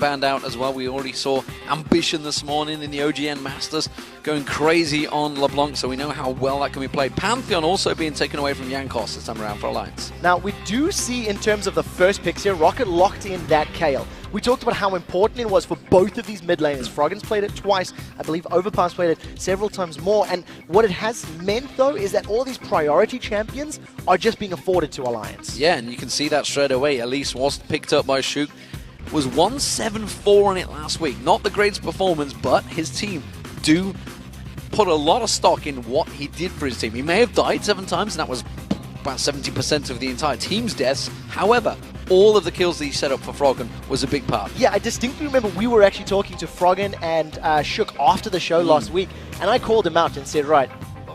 banned out as well. We already saw Ambition this morning in the OGN Masters going crazy on LeBlanc, so we know how well that can be played. Pantheon also being taken away from Jankos this time around for Alliance. Now, we do see in terms of the first picks here, Roccat locked in that Kayle. We talked about how important it was for both of these mid laners. Froggen's played it twice. I believe Overpass played it several times more. And what it has meant, though, is that all these priority champions are just being afforded to Alliance. Yeah, and you can see that straight away. Elise was picked up by Shook. Was 1-7-4 on it last week. Not the greatest performance, but his team do put a lot of stock in what he did for his team. He may have died 7 times, and that was about 70% of the entire team's deaths. However, all of the kills that he set up for Froggen was a big part. Yeah, I distinctly remember we were actually talking to Froggen and Shook after the show last week, and I called him out and said, right,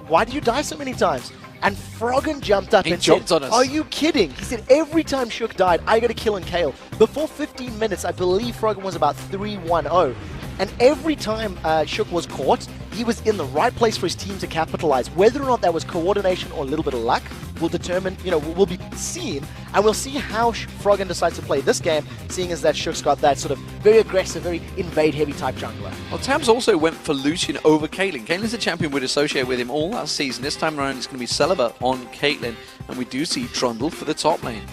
why did you die so many times? And Froggen jumped up and said, on us. Are you kidding? He said, every time Shook died, I got a kill on Kayle. Before 15 minutes, I believe Froggen was about 3-1-0. And every time Shook was caught, he was in the right place for his team to capitalize. Whether or not that was coordination or a little bit of luck will determine, will be seen. And we'll see how Froggen decides to play this game, seeing as that Shook's got that sort of very aggressive, very invade-heavy type jungler. Well, Tabs also went for Lucian over Caitlyn. Caitlyn's a champion we'd associate with him all last season. This time around, it's going to be Celeber on Caitlyn. And we do see Trundle for the top lane.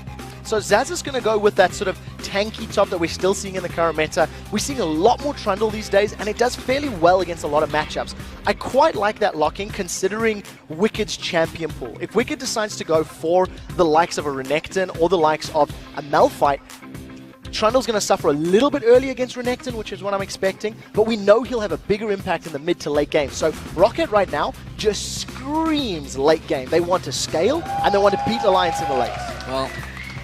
So Zaz is going to go with that sort of tanky top that we're still seeing in the current meta. We're seeing a lot more Trundle these days, and it does fairly well against a lot of matchups. I quite like that locking, considering Wicked's champion pool. If Wicked decides to go for the likes of a Renekton or the likes of a Malphite, Trundle's going to suffer a little bit early against Renekton, which is what I'm expecting, but we know he'll have a bigger impact in the mid to late game. So Roccat right now just screams late game. They want to scale, and they want to beat Alliance in the late. Well,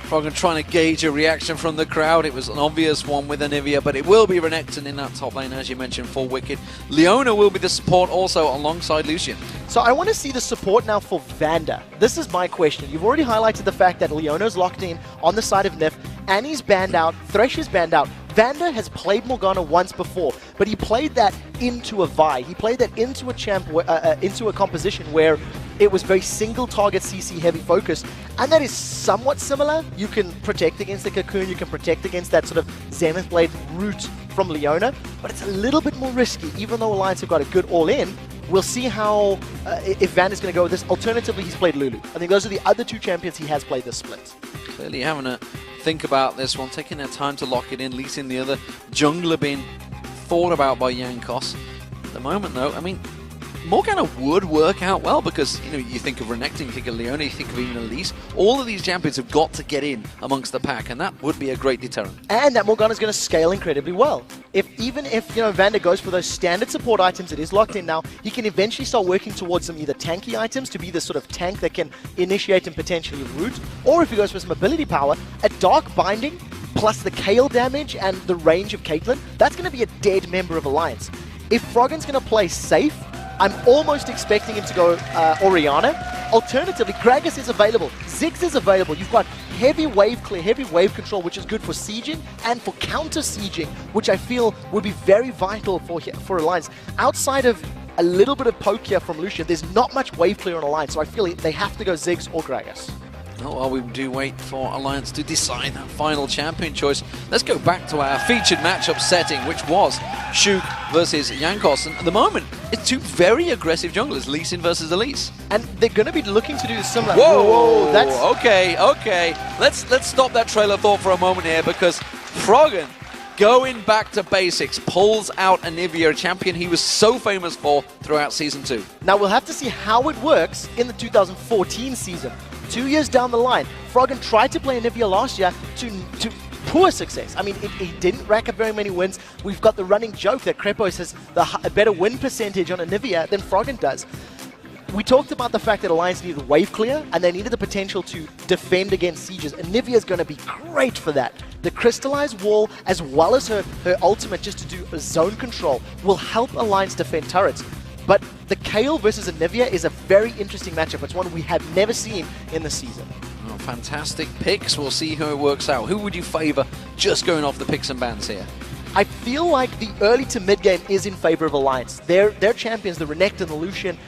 Froggen trying to gauge a reaction from the crowd. It was an obvious one with Anivia, but it will be Renekton in that top lane, as you mentioned, for Wicked. Leona will be the support also alongside Lucian. So I want to see the support now for Vanda. This is my question. You've already highlighted the fact that Leona's locked in on the side of Nif. Annie's banned out. Thresh is banned out. Vanda has played Morgana once before, but he played that into a Vi. He played that into a into a composition where it was very single target CC heavy focused, and that is somewhat similar. You can protect against the Cocoon, you can protect against that sort of Zenith Blade route from Leona, but it's a little bit more risky, even though Alliance have got a good all-in. We'll see how, if Van is going to go with this. Alternatively, he's played Lulu. I think those are the other two champions he has played this split. Clearly having a think about this one, taking their time to lock it in, leasing the other jungler being thought about by Jankos. At the moment, though, I mean, Morgana would work out well because, you think of Renekton, you think of Leona, you think of even Elise. All of these champions have got to get in amongst the pack, and that would be a great deterrent. And that Morgana's going to scale incredibly well. Even if Vander goes for those standard support items, it is locked in now, he can eventually start working towards some either tanky items to be the sort of tank that can initiate and potentially root, or if he goes for some ability power, a Dark Binding plus the Kayle damage and the range of Caitlyn, that's going to be a dead member of Alliance. If Froggen's going to play safe, I'm almost expecting him to go Orianna. Alternatively, Gragas is available. Ziggs is available. You've got heavy wave clear, heavy wave control, which is good for sieging and for counter-sieging, which I feel would be very vital for Alliance. Outside of a little bit of poke here from Lucian, there's not much wave clear on Alliance, so I feel they have to go Ziggs or Gragas. Oh, well, we do wait for Alliance to decide that final champion choice. Let's go back to our featured matchup setting, which was Shook versus Jankos. And at the moment, it's two very aggressive junglers, Lee Sin versus Elise. And they're going to be looking to do similar. Whoa, that's... Okay. Let's stop that trail of thought for a moment here, because Froggen, going back to basics, pulls out Anivia, a champion he was so famous for throughout Season 2. Now, we'll have to see how it works in the 2014 season. 2 years down the line, Froggen tried to play Anivia last year to poor success. I mean, he didn't rack up very many wins. We've got the running joke that Krepos has a better win percentage on Anivia than Froggen does. We talked about the fact that Alliance needed wave clear, and they needed the potential to defend against sieges. Anivia is going to be great for that. The crystallized wall, as well as her ultimate just to do a zone control, will help Alliance defend turrets. But the Kayle versus Anivia is a very interesting matchup. It's one we have never seen in the season. Oh, fantastic picks. We'll see how it works out. Who would you favor just going off the picks and bans here? I feel like the early to mid game is in favor of Alliance. Their champions, the Renekton, the Lucian,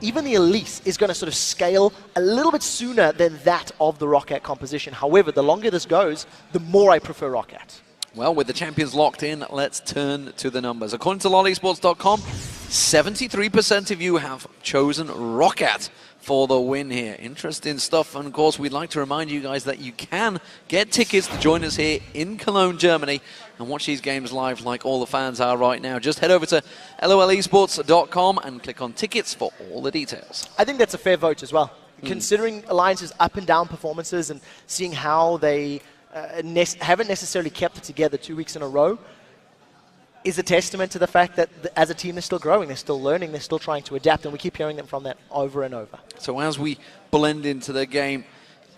even the Elise is going to sort of scale a little bit sooner than that of the Roccat composition. However, the longer this goes, the more I prefer Roccat. Well, with the champions locked in, let's turn to the numbers. According to LolEsports.com, 73% of you have chosen Roccat for the win here. Interesting stuff. And of course, we'd like to remind you guys that you can get tickets to join us here in Cologne, Germany, and watch these games live like all the fans are right now. Just head over to LOLEsports.com and click on tickets for all the details. I think that's a fair vote as well. Considering Alliance's up and down performances and seeing how they haven't necessarily kept it together 2 weeks in a row, is a testament to the fact that as a team they're still growing, they're still learning, they're still trying to adapt, and we keep hearing them from that over and over. So as we blend into the game,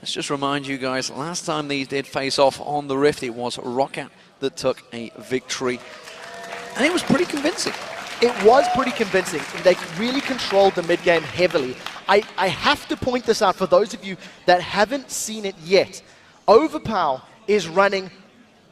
let's just remind you guys, last time these did face off on the Rift, it was Roccat that took a victory, and it was pretty convincing. It was pretty convincing. They really controlled the mid-game heavily. I have to point this out for those of you that haven't seen it yet. Overpow is running,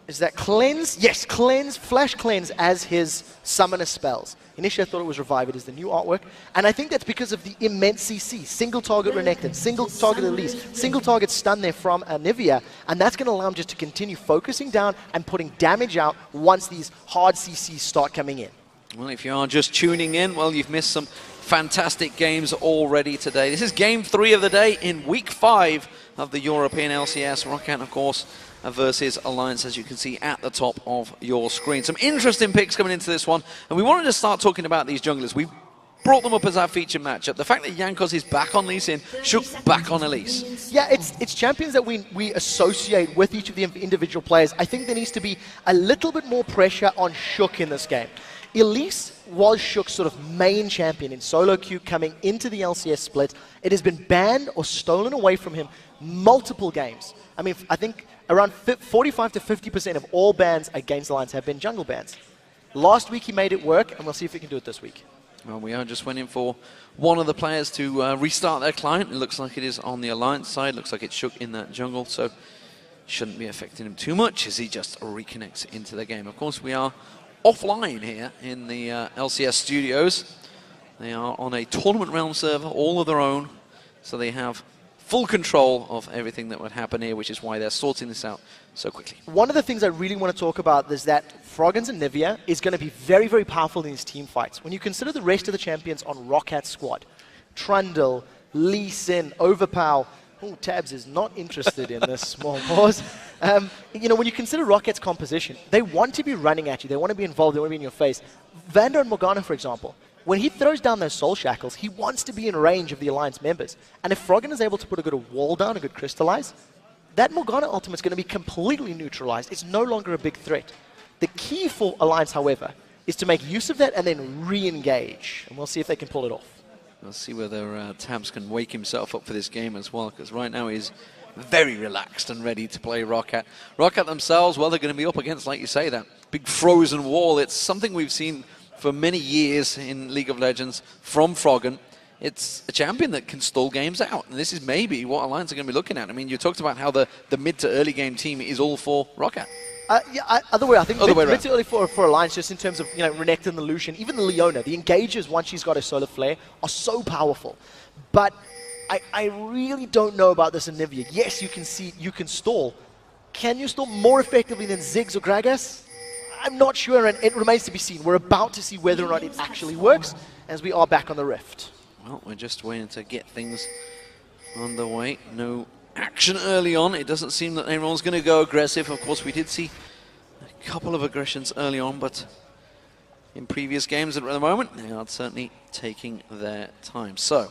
is that Cleanse? Yes, Cleanse, Flash Cleanse as his summoner spells. Initially I thought it was Revive, it is the new artwork. And I think that's because of the immense CC. Single target Renekton, single target Elise, single target stun there from Anivia. And that's going to allow him just to continue focusing down and putting damage out once these hard CCs start coming in. Well, if you are just tuning in, well, you've missed some fantastic games already today. This is game 3 of the day in week 5 of the European LCS. Roccat, of course, versus Alliance, as you can see at the top of your screen. Some interesting picks coming into this one, and we wanted to start talking about these junglers. We brought them up as our feature matchup. The fact that Jankos is back on Lee Sin, Shook back on Elise. Yeah, it's champions that we associate with each of the individual players. I think there needs to be a little bit more pressure on Shook in this game. Elise was Shook's sort of main champion in solo queue coming into the LCS split. It has been banned or stolen away from him multiple games. I mean, I think around 45 to 50% of all bans against Alliance have been jungle bans. Last week he made it work, and we'll see if he can do it this week. Well, we are just waiting for one of the players to restart their client. It looks like it is on the Alliance side. Looks like it's Shook in that jungle, so shouldn't be affecting him too much as he just reconnects into the game. Of course, we are offline here in the LCS studios. They are on a tournament realm server, all of their own, so they have full control of everything that would happen here, which is why they're sorting this out so quickly. One of the things I really want to talk about is that Froggens and Nivea is going to be very, very powerful in these team fights. When you consider the rest of the champions on Roccat's squad, Trundle, Lee Sin, Overpow, oh, Tabs is not interested in this small pause. You know, when you consider Rocket's composition, they want to be running at you, they want to be involved, they want to be in your face. Vander and Morgana, for example, when he throws down those soul shackles, he wants to be in range of the Alliance members. And if Froggen is able to put a good wall down, a good crystallize, that Morgana ultimate is going to be completely neutralized. It's no longer a big threat. The key for Alliance, however, is to make use of that and then re-engage. And we'll see if they can pull it off. We'll see whether Tabs can wake himself up for this game as well, because right now he's very relaxed and ready to play Roccat. Roccat themselves, well, they're going to be up against, like you say, that big frozen wall. It's something we've seen for many years in League of Legends from Froggen. It's a champion that can stall games out, and this is maybe what Alliance are going to be looking at. I mean, you talked about how the mid to early game team is all for Roccat. Other way, I think mid to early for Alliance, just in terms of, you know, Renekton, the Lucian, even the Leona, the engagers once she's got a solar flare are so powerful. But I really don't know about this Anivia. Yes, you can stall. Can you stall more effectively than Ziggs or Gragas? I'm not sure, and it remains to be seen. We're about to see whether or not it actually works as we are back on the Rift. Well, we're just waiting to get things underway. No action early on. It doesn't seem that anyone's going to go aggressive. Of course, we did see a couple of aggressions early on, but in previous games at the moment, they are certainly taking their time. So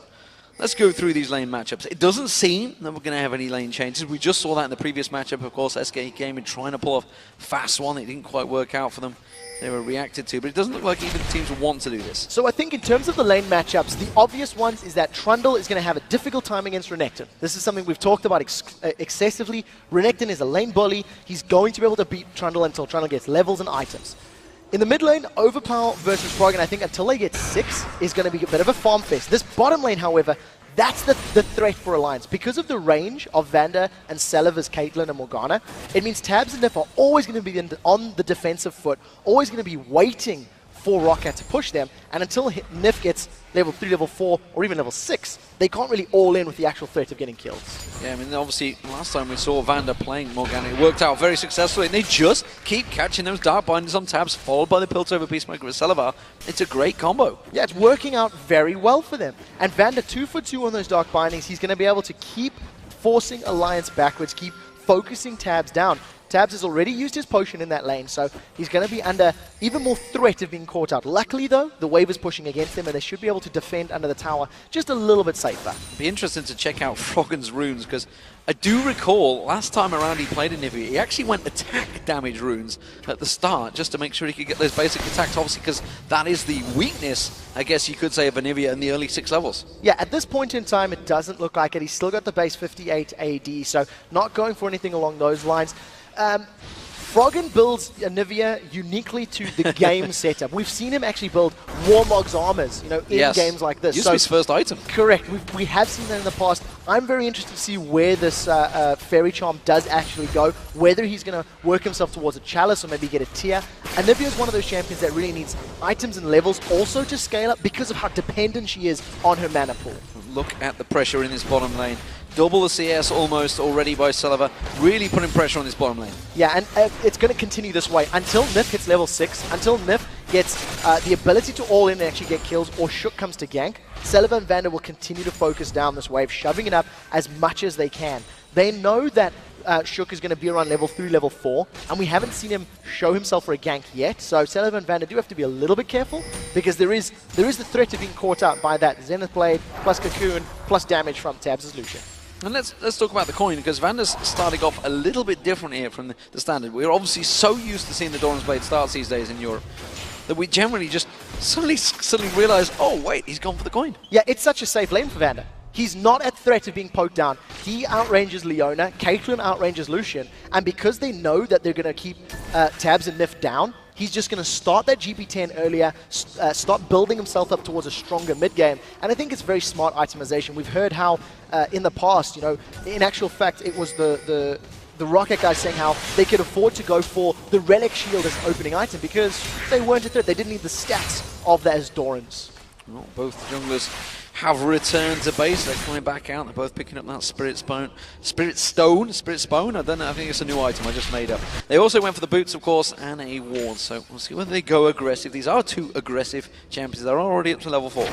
let's go through these lane matchups. It doesn't seem that we're going to have any lane changes. We just saw that in the previous matchup. Of course, SK Gaming trying to pull off fast one. It didn't quite work out for them. They were reacted to, but it doesn't look like either teams want to do this. So I think in terms of the lane matchups, the obvious ones is that Trundle is going to have a difficult time against Renekton. This is something we've talked about excessively. Renekton is a lane bully. He's going to be able to beat Trundle until Trundle gets levels and items. In the mid lane, Overpower versus Froggen, I think until they get 6 is going to be a bit of a farm fest. This bottom lane, however, that's the threat for Alliance. Because of the range of Vander and Seliver's Caitlyn and Morgana, it means Tabs and Nif are always going to be on the defensive foot, always going to be waiting for Roccat to push them. And until Nif gets level 3, level 4, or even level 6, they can't really all in with the actual threat of getting kills. Yeah, I mean, obviously, last time we saw Vander playing Morgana, it worked out very successfully, and they just keep catching those Dark Bindings on tabs, followed by the Piltover Peacemaker with Celavar. It's a great combo. Yeah, it's working out very well for them. And Vander 2 for 2 on those Dark Bindings. He's going to be able to keep forcing Alliance backwards, keep focusing Tabs down. Tabs has already used his potion in that lane, so he's going to be under even more threat of being caught out. Luckily, though, the wave is pushing against them, and they should be able to defend under the tower just a little bit safer. It'd be interesting to check out Froggen's runes, because I do recall last time around he played Anivia, he actually went attack damage runes at the start just to make sure he could get those basic attacks, obviously, because that is the weakness, I guess you could say, of Anivia in the early 6 levels. Yeah, at this point in time, it doesn't look like it. He's still got the base 58 AD, so not going for anything along those lines. Froggen builds Anivia uniquely to the game setup. We've seen him actually build Warmog's armors, in games like this. Used to be his first item. Correct. We have seen that in the past. I'm very interested to see where this Fairy Charm does actually go, whether he's going to work himself towards a Chalice or maybe get a tier. Anivia is one of those champions that really needs items and levels also to scale up because of how dependent she is on her mana pool. Look at the pressure in this bottom lane. Double the CS almost already by Celavar, really putting pressure on this bottom lane. Yeah, and it's going to continue this way until Nif hits level 6, until Nif gets the ability to all in and actually get kills, or Shook comes to gank. Celavar and Vander will continue to focus down this wave, shoving it up as much as they can. They know that Shook is going to be around level 3, level 4, and we haven't seen him show himself for a gank yet, so Celavar and Vander do have to be a little bit careful, because there is the threat of being caught out by that Zenith Blade, plus Cocoon, plus damage from Tabs' Lucian. And let's talk about the coin, because Vander's starting off a little bit different here from the standard. We're obviously so used to seeing the Doran's Blade starts these days in Europe that we generally just suddenly realize, oh wait, he's gone for the coin. Yeah, it's such a safe lane for Vander. He's not at threat of being poked down. He outranges Leona, Caitlyn outranges Lucian, and because they know that they're going to keep Tabs and Nif down, he's just going to start that GP10 earlier, start building himself up towards a stronger mid-game, and I think it's very smart itemization. We've heard how in the past, in actual fact, it was the Roccat guys saying how they could afford to go for the Relic Shield as an opening item because they weren't a threat. They didn't need the stats of that as Dorans. Well, both junglers have returned to base. They're coming back out. They're both picking up that Spirit Stone. I don't know. I think it's a new item I just made up. They also went for the boots, of course, and a ward. So we'll see whether they go aggressive. These are two aggressive champions. They're already up to level 4.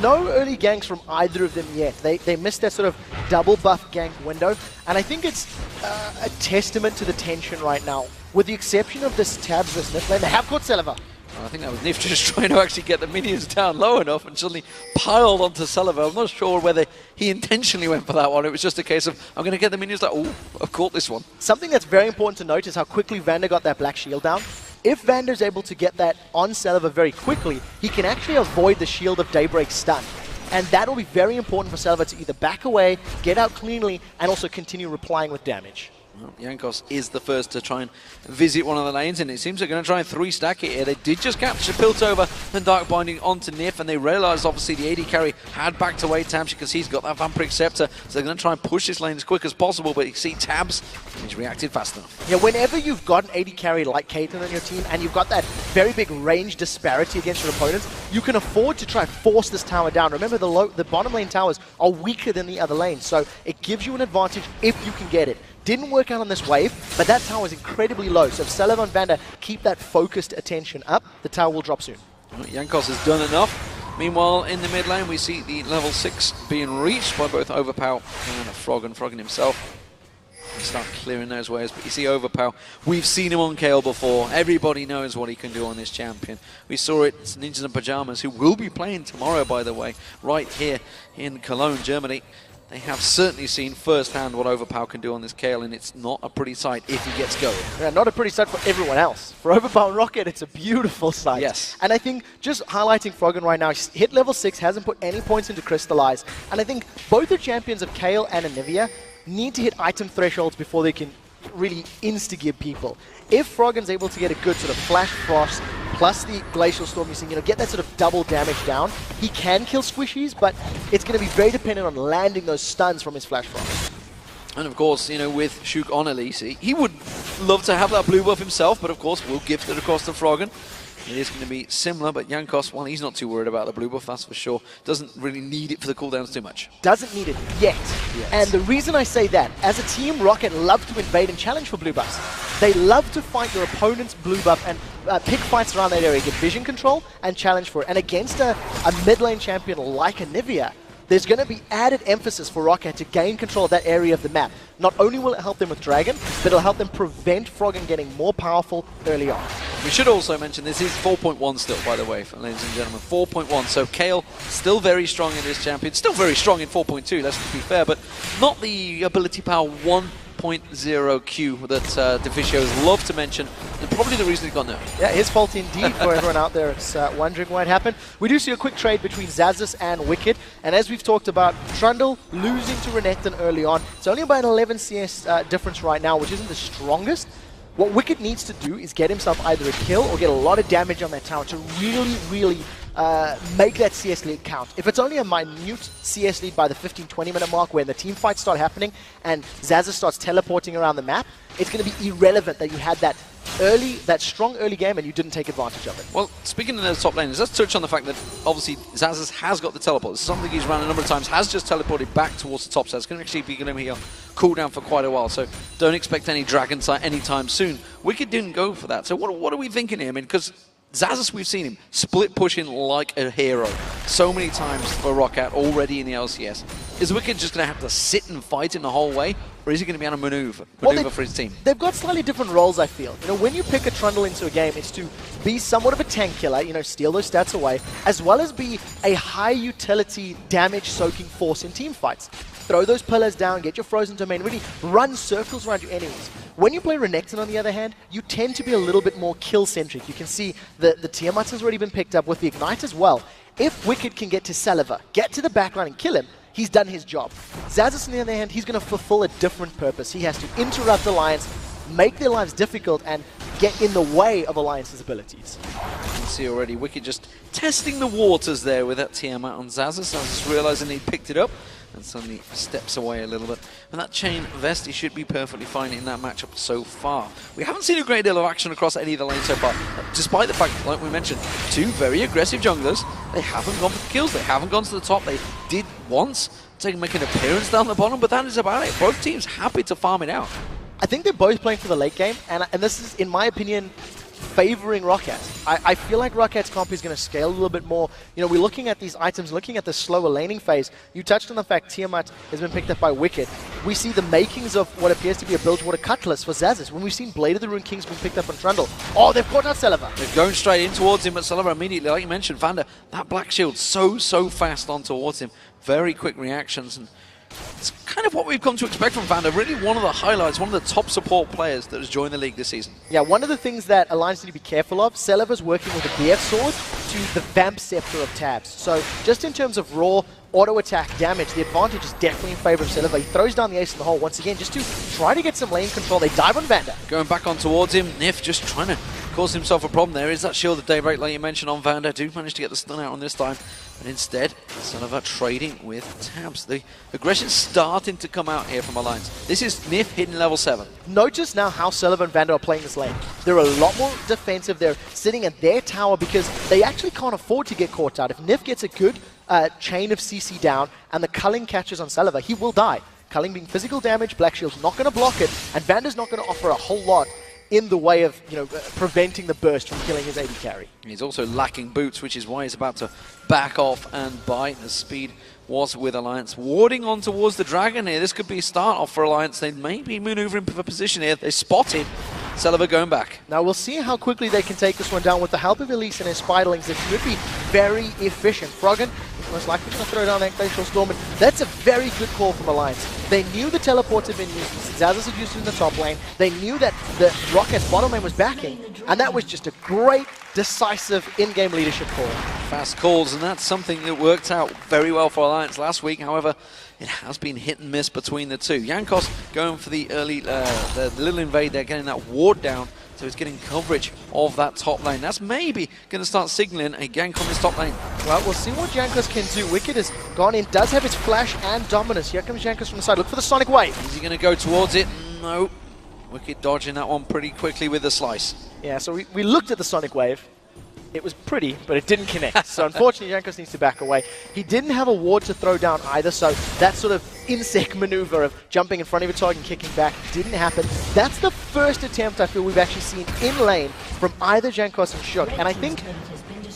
No early ganks from either of them yet. They missed that sort of double buff gank window. And I think it's a testament to the tension right now. With the exception of this Tabs versus Nif lane, they have caught Celavar. I think that was Nif just trying to actually get the minions down low enough and suddenly piled onto Celavar. I'm not sure whether he intentionally went for that one. It was just a case of, I'm going to get the minions like, oh, I've caught this one. Something that's very important to note is how quickly Vander got that black shield down. If Vander's able to get that on Celavar very quickly, he can actually avoid the Shield of Daybreak stun. And that'll be very important for Celavar to either back away, get out cleanly, and also continue replying with damage. Well, Jankos is the first to try and visit one of the lanes, and it seems they're going to try and 3-stack it here. They did just capture Piltover and Dark Binding onto Nif, and they realised, obviously, the AD carry had backed away Tabs because he's got that Vampiric Scepter, so they're going to try and push this lane as quick as possible, but you see Tabs, he's reacted fast enough. Yeah, whenever you've got an AD carry like Caitlyn on your team, and you've got that very big range disparity against your opponents, you can afford to try and force this tower down. Remember, the bottom lane towers are weaker than the other lanes, so it gives you an advantage if you can get it. Didn't work out on this wave, but that tower is incredibly low. So if Celavar and Vander keep that focused attention up, the tower will drop soon. Well, Jankos has done enough. Meanwhile, in the mid lane, we see the level 6 being reached by both Overpow and Froggen himself. They start clearing those waves, but you see Overpow. We've seen him on Kale before. Everybody knows what he can do on this champion. We saw it, it's Ninjas in Pajamas, who will be playing tomorrow, by the way, right here in Cologne, Germany. They have certainly seen firsthand what Overpow can do on this Kale, and it's not a pretty sight if he gets going. Yeah, not a pretty sight for everyone else. For Overpow and Roccat, it's a beautiful sight. Yes. And I think just highlighting Froggen right now, he's hit level 6, hasn't put any points into Crystallize. And I think both the champions of Kale and Anivia need to hit item thresholds before they can really insta-give people. If Froggen's able to get a good sort of Flash Frost, plus the Glacial Storm using, get that sort of double damage down, he can kill squishies, but it's going to be very dependent on landing those stuns from his Flash Frost. And of course, with Shook on Elise, he would love to have that blue buff himself, but of course will gift it across to Froggen. It is going to be similar, but Jankos, well, he's not too worried about the blue buff, that's for sure. Doesn't really need it for the cooldowns too much. Doesn't need it yet. And the reason I say that, as a team, Roccat love to invade and challenge for blue buffs. They love to fight their opponent's blue buff and pick fights around that area, get vision control, and challenge for it. And against a mid lane champion like a Nivea, there's going to be added emphasis for Roccat to gain control of that area of the map. Not only will it help them with Dragon, but it'll help them prevent Froggen getting more powerful early on. We should also mention this is 4.1 still, by the way, ladies and gentlemen. 4.1. So Kayle still very strong in this champion. Still very strong in 4.2, let's be fair, but not the ability power 1.0 Q that Deficios love to mention. And probably the reason he got nerfed. Yeah, his fault indeed for everyone out there wondering why it happened. We do see a quick trade between Xaxus and Wicked, and as we've talked about, Trundle losing to Renekton early on. It's only about an 11 CS difference right now, which isn't the strongest. What Wicked needs to do is get himself either a kill or get a lot of damage on that tower to really make that CS lead count. If it's only a minute CS lead by the 15-20 minute mark when the team fights start happening and Xaxus starts teleporting around the map, it's going to be irrelevant that you had that strong early game and you didn't take advantage of it. Well, speaking of those top laners, let's touch on the fact that obviously Xaxus has got the teleport. This is something he's run a number of times, has just teleported back towards the top, so it's going to actually be going to be on cooldown for quite a while, so don't expect any Dragon Sight anytime soon. Wicked didn't go for that, so what are we thinking here? I mean, because Xaxus, we've seen him split pushing like a hero so many times for Roccat already in the LCS. Is Wicked just going to have to sit and fight in the whole way, or is he going to be able to maneuver for his team? They've got slightly different roles, I feel. You know, when you pick a Trundle into a game, it's to be somewhat of a tank killer, you know, steal those stats away, as well as be a high utility damage-soaking force in team fights. Throw those pillars down, get your frozen domain, really run circles around your enemies. When you play Renekton, on the other hand, you tend to be a little bit more kill-centric. You can see the Tiamat has already been picked up with the Ignite as well. If Wicked can get to Saliver, get to the backline and kill him, he's done his job. Xaxus, on the other hand, he's going to fulfill a different purpose. He has to interrupt Alliance, make their lives difficult, and get in the way of Alliance's abilities. You can see already Wicked just testing the waters there with that Tiamat on Xaxus. Xaxus realizing he picked it up and suddenly steps away a little bit. And that chain vest, he should be perfectly fine in that matchup so far. We haven't seen a great deal of action across any of the lanes so far, despite the fact, like we mentioned, two very aggressive junglers. They haven't gone for the kills, they haven't gone to the top. They did once make an appearance down the bottom, but that is about it. Both teams happy to farm it out. I think they're both playing for the late game, and this is, in my opinion, favoring Roccat. I feel like Rockat's comp is going to scale a little bit more. You know, we're looking at these items, looking at the slower laning phase. You touched on the fact Tiamat has been picked up by Wicked. We see the makings of what appears to be a Bilgewater Cutlass for Xaxus. When we've seen Blade of the Rune King's been picked up on Trundle. Oh, they've caught out Saliver. They're going straight in towards him, but Saliver immediately, like you mentioned, Vander, that black shield so fast on towards him. Very quick reactions, and it's kind of what we've come to expect from Vander. Really one of the highlights, one of the top support players that has joined the league this season. Yeah, one of the things that Alliance need to be careful of, Saliver's working with a BF sword to the Vamp Scepter of Tabs. So just in terms of raw auto attack damage, the advantage is definitely in favor of Saliver. He throws down the ace in the hole once again just to try to get some lane control. They dive on Vander. Going back on towards him, Nif just trying to cause himself a problem there. Is that Shield of Daybreak, like you mentioned, on Vander? Do manage to get the stun out on this time, but instead, Saliver trading with Tabs. The aggression's starting to come out here from Alliance. This is Nif hitting level 7. Notice now how Saliver and Vander are playing this lane. They're a lot more defensive. They're sitting at their tower because they actually can't afford to get caught out. If Nif gets a good chain of CC down and the culling catches on Saliver, he will die. Culling being physical damage, Black Shield's not going to block it, and Vander's not going to offer a whole lot in the way of, you know, preventing the burst from killing his AD carry. He's also lacking boots, which is why he's about to back off and bite. The speed was with Alliance. Warding on towards the Dragon here. This could be a start off for Alliance. They may be maneuvering for position here. They spotted Saliver going back. Now we'll see how quickly they can take this one down with the help of Elise and his Spiderlings. That should be very efficient. Froggen most likely going to throw down that Glacial Storm. And that's a very good call from Alliance. They knew the teleports had been used. Xaxus had used it in the top lane. They knew that the Rocket's bottom lane was backing. And that was just a great, decisive in-game leadership call. Fast calls, and that's something that worked out very well for Alliance last week. However, it has been hit and miss between the two. Jankos going for the early, the little invade there, getting that ward down. So he's getting coverage of that top lane. That's maybe going to start signaling a gank on this top lane. Well, we'll see what Jankos can do. Wicked has gone in, does have his flash and dominance. Here comes Jankos from the side. Look for the Sonic Wave. Is he going to go towards it? No. Wicked dodging that one pretty quickly with the slice. Yeah, so we looked at the Sonic Wave. It was pretty, but it didn't connect. So unfortunately, Jankos needs to back away. He didn't have a ward to throw down either, so that sort of insect maneuver of jumping in front of your target and kicking back didn't happen. That's the first attempt I feel we've actually seen in lane from either Jankos and Shook. And I think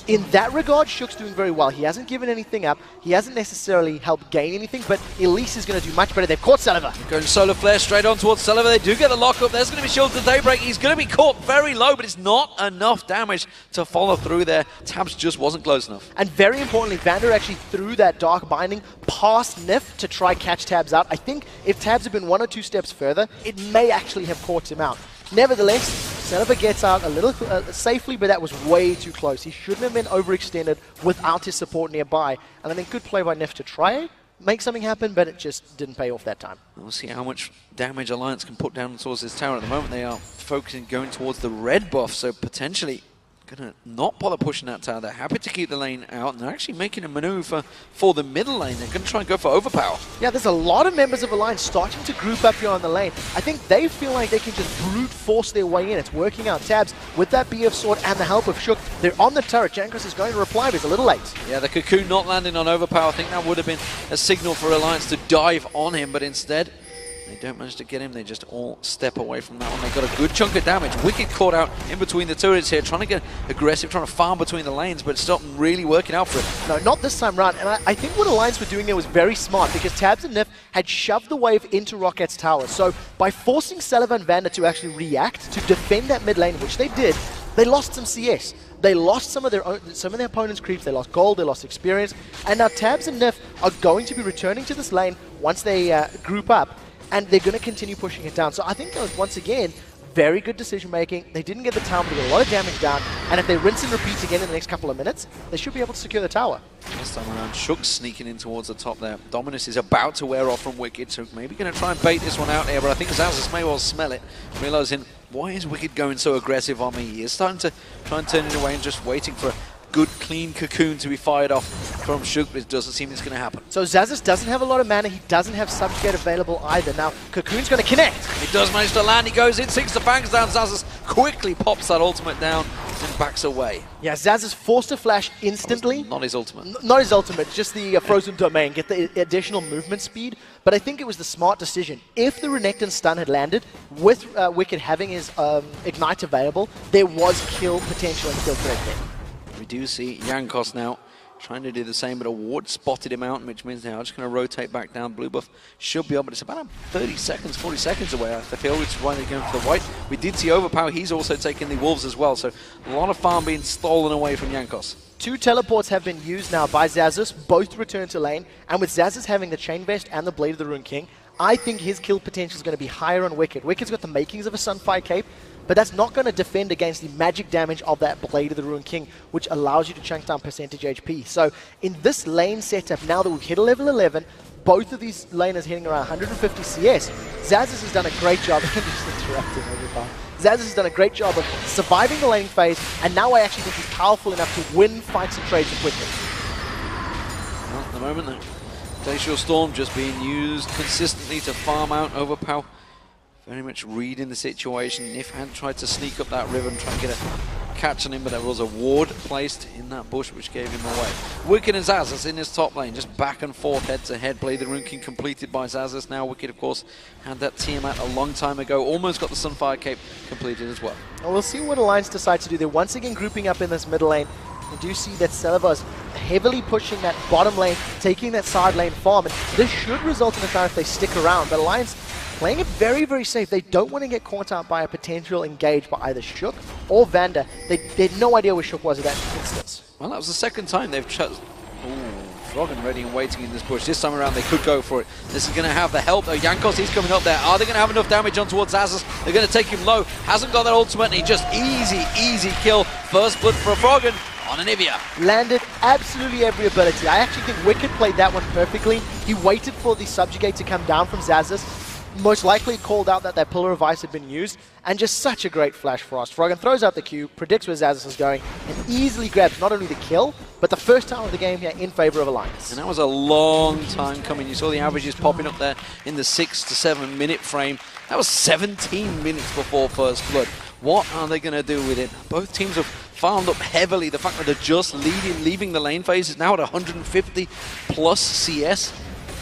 in that regard, Shook's doing very well. He hasn't given anything up. He hasn't necessarily helped gain anything, but Elise is going to do much better. They've caught Saliva. Going solar flare straight on towards Saliva. They do get the lockup. There's going to be shields to Daybreak. He's going to be caught very low, but it's not enough damage to follow through there. Tabs just wasn't close enough. And very importantly, Vander actually threw that Dark Binding past Nif to try catch Tabs out. I think if Tabs had been 1 or 2 steps further, it may actually have caught him out. Nevertheless, Saliva gets out a little safely, but that was way too close. He shouldn't have been overextended without his support nearby. And I think good play by Nif to try make something happen, but it just didn't pay off that time. We'll see how much damage Alliance can put down towards this tower. At the moment, they are focusing going towards the red buff, so potentially going to not bother pushing that tower. They're happy to keep the lane out, and they're actually making a maneuver for the middle lane. They're going to try and go for overpower. Yeah, there's a lot of members of Alliance starting to group up here on the lane. I think they feel like they can just brute force their way in. It's working out. Tabs, with that BF sword and the help of Shook, they're on the turret. Jankos is going to reply, but it's a little late. Yeah, the Cocoon not landing on overpower. I think that would have been a signal for Alliance to dive on him, but instead they don't manage to get him. They just all step away from that one. They got a good chunk of damage. Wicked caught out in between the turrets here, trying to get aggressive, trying to farm between the lanes, but it's not really working out for him. No, not this time round. And I think what Alliance were doing there was very smart, because Tabs and Nif had shoved the wave into Rockat's tower. So by forcing Saliva and Vander to actually react, to defend that mid lane, which they did, they lost some CS. They lost some of their opponent's creeps. They lost gold, they lost experience. And now Tabs and Nif are going to be returning to this lane once they group up, and they're going to continue pushing it down. So I think that was, once again, very good decision making. They didn't get the tower, but they got a lot of damage down. And if they rinse and repeat again in the next couple of minutes, they should be able to secure the tower. This time around, Shook's sneaking in towards the top there. Dominus is about to wear off from Wicked, so maybe going to try and bait this one out here, but I think Zazas may well smell it, realizing, why is Wicked going so aggressive on me? He is starting to try and turn it away and just waiting for a good, clean Cocoon to be fired off from Shook, but it doesn't seem it's going to happen. So Zazas doesn't have a lot of mana. He doesn't have Subjugate available either. Now, Cocoon's going to connect. He does manage to land. He goes in, sinks the bangs down. Zazas quickly pops that ultimate down and backs away. Yeah, Zazas forced a flash instantly. Not his ultimate. Not his ultimate, just the Frozen Domain, get the additional movement speed. But I think it was the smart decision. If the Renekton stun had landed, with Wicked having his Ignite available, there was kill potential and kill threat there. We do see Jankos now trying to do the same, but a ward spotted him out, which means they are just going to rotate back down. Blue buff should be up, but it's about 30 seconds, 40 seconds away, I feel, which is why they're going for the white. We did see Overpower. He's also taking the Wolves as well, so a lot of farm being stolen away from Jankos. 2 teleports have been used now by Zazas, both return to lane, and with Zazas having the Chain Vest and the Blade of the Rune King, I think his kill potential is going to be higher on Wicked. Wicked's got the makings of a Sunfire Cape, but that's not going to defend against the magic damage of that Blade of the Rune King, which allows you to chunk down percentage HP. So in this lane setup, now that we've hit a level 11, both of these laners hitting around 150 CS, Zazas has done a great job. I'm just interrupting everybody. Zazas has done a great job of surviving the lane phase, and now I actually think he's powerful enough to win fights and trades with Wicked. Well, at the moment, the Glacial Storm just being used consistently to farm out Overpower. Very much reading the situation. Nif had tried to sneak up that river and try and get a catch on him, but there was a ward placed in that bush which gave him away. Wicked and Zazas in his top lane, just back and forth, head to head. Blade of the Rune King completed by Zazas. Now Wicked, of course, had that Tiamat a long time ago. Almost got the Sunfire Cape completed as well. Well, we'll see what Alliance decide to do. They're once again grouping up in this middle lane. You do see that Saliva is heavily pushing that bottom lane, taking that side lane farm, and this should result in the fact if they stick around. But Alliance playing it very, very safe. They don't want to get caught out by a potential engage by either Shook or Vander. They had no idea where Shook was at that instance. Well, that was the second time they've chosen. Froggen ready and waiting in this bush. This time around they could go for it. This is going to have the help though. Jankos, he's coming up there. Are they going to have enough damage on towards Zazas? They're going to take him low. Hasn't got that ultimate, and he just easy kill. First blood for Froggen on Anivia. Landed absolutely every ability. I actually think Wicked played that one perfectly. He waited for the Subjugate to come down from Zazas. Most likely called out that Pillar of Ice had been used, and just such a great Flash Frost. Froggen throws out the Q, predicts where Zazas is going, and easily grabs not only the kill, but the first tower of the game here in favor of Alliance. And that was a long time coming. You saw the averages popping up there in the 6 to 7 minute frame. That was 17 minutes before first blood. What are they going to do with it? Both teams have farmed up heavily. The fact that they're just leaving the lane phase is now at 150 plus CS.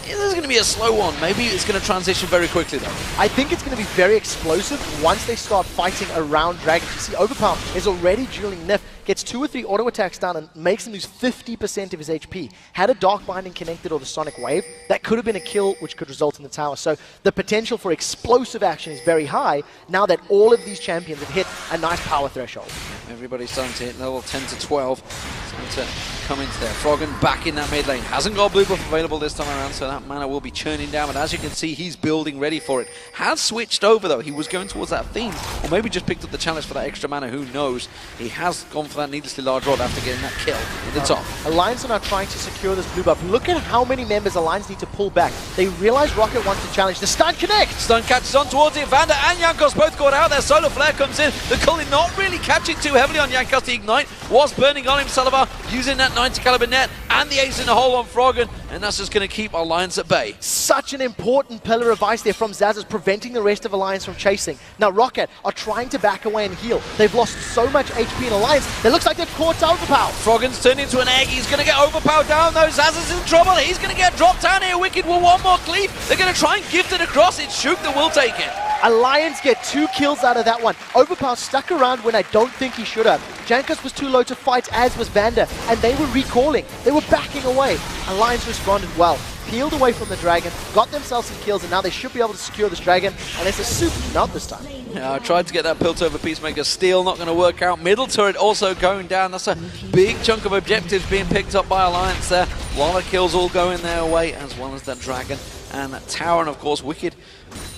This is going to be a slow one. Maybe it's going to transition very quickly, though. I think it's going to be very explosive once they start fighting around Dragons. You see, Overpower is already dueling Nif, gets 2 or 3 auto attacks down and makes him lose 50% of his HP. Had a Dark Binding connected or the Sonic Wave, that could have been a kill, which could result in the tower. So the potential for explosive action is very high now that all of these champions have hit a nice power threshold. Everybody's starting to hit level 10 to 12. Starting to come into there. Froggen back in that mid lane. Hasn't got blue buff available this time around, so that mana will be churning down. But as you can see, he's building ready for it. Has switched over, though. He was going towards that theme, or maybe just picked up the challenge for that extra mana. Who knows? He has gone for that needlessly large rod after getting that kill at the top. Alliance are now trying to secure this blue buff. Look at how many members Alliance need to pull back. They realize Roccat wants to challenge. The stun connect! Stun catches on towards it. Vander and Jankos both got out there. Solar Flare comes in. The Culling not really catching too heavily on Jankos. The Ignite was burning on him. Salivar using that 90 caliber net and the ace in the hole on Froggen, and that's just going to keep Alliance at bay. Such an important pillar of ice there from Zazas, preventing the rest of Alliance from chasing. Now Roccat are trying to back away and heal. They've lost so much HP in Alliance, it looks like they've caught Overpower. Froggen's turned into an egg. He's going to get Overpower down though. Zazas in trouble. He's going to get dropped down here. Wicked will one more cleave. They're going to try and gift it across. It's Shook that will take it. Alliance get 2 kills out of that one. Overpower stuck around when I don't think he should have. Jankos was too low to fight, as was Vander, and they were recalling. They were backing away. Alliance responded well, peeled away from the dragon, got themselves some kills, and now they should be able to secure this dragon, and it's a super, not this time. Yeah, I tried to get that Pilt over Peacemaker. Steal not going to work out. Middle turret also going down. That's a big chunk of objectives being picked up by Alliance there. A lot of kills all going their way, as well as that dragon and that tower, and of course Wicked